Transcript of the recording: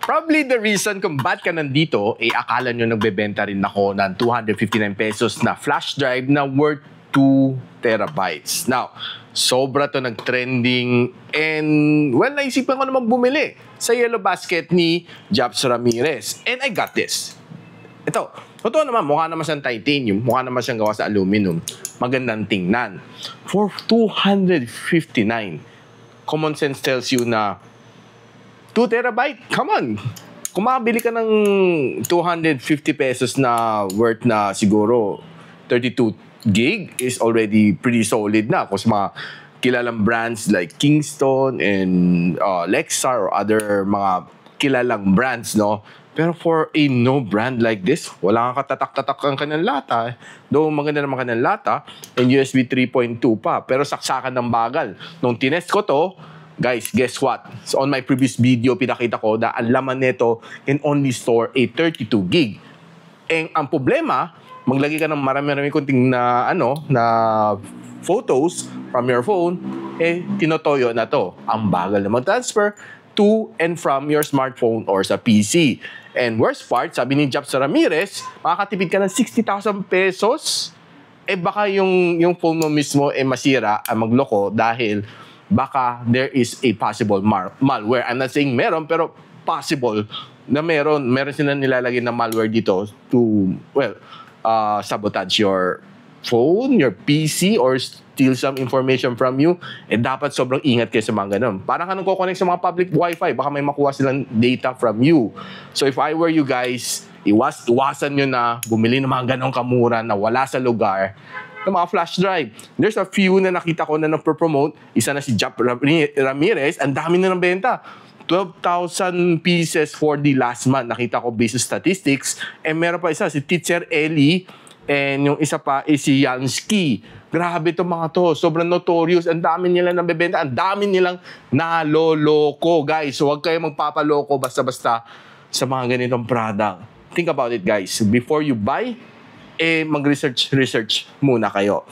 Probably the reason kung ba't ka nandito, akala nyo nagbebenta rin ako ng 259 pesos na flash drive na worth 2 terabytes. Now, sobra to nag-trending and, well, naisipan ko naman bumili sa Yellow Basket ni Japs Ramirez. And I got this. Ito, totoo naman, mukha naman siyang titanium, mukha naman siyang gawa sa aluminum. Magandang tingnan. For 259, common sense tells you na 2 terabyte, come on. Kung makabili ka ng 250 pesos na worth na siguro 32 gig is already pretty solid na. Kung sa mga kilalang brands like Kingston and Lexar or other mga kilalang brands, no? Pero for a no brand like this, wala kang katatak-tatak ang kanyang lata. Though maganda naman kanyang lata and USB 3.2 pa. Pero saksakan ng bagal. Nung tinest ko to, guys, guess what? So on my previous video, pinakita ko na ang laman nito can only store a 32 gig. And ang problema, maglagay ka ng marami-marami kunting na, na photos from your phone, tinotoyo na to. Ang bagal na mag-transfer to and from your smartphone or sa PC. And worst part, sabi ni Japs Ramirez, makakatipid ka ng 60,000 pesos. Baka yung phone mo mismo masira, magloko dahil baka there is a possible malware. I'm not saying meron, pero possible na meron silang nilalagay na malware dito to, well, sabotage your phone, your PC, or steal some information from you. Dapat sobrang ingat kayo sa mga ganun. Parang ka nagko-connect sa mga public wifi, baka may makuha silang data from you. So if I were you guys, iwasan nyo na bumili ng mga ganong kamura na wala sa lugar ng mga flash drive. There's a few na nakita ko na nagpo-promote. Isa na si Japs Ramirez. Ang dami na ng benta. 12,000 pieces for the last month. Nakita ko based statistics. And meron pa isa, si Teacher Ellie. And yung isa pa is si Yansky. Grabe itong mga to. Sobrang notorious. Ang dami nilang nabibenta. Ang dami nilang naloloko, guys. So huwag kayo magpapaloko basta-basta sa mga ganitong product. Think about it, guys. Before you buy, mag-research muna kayo.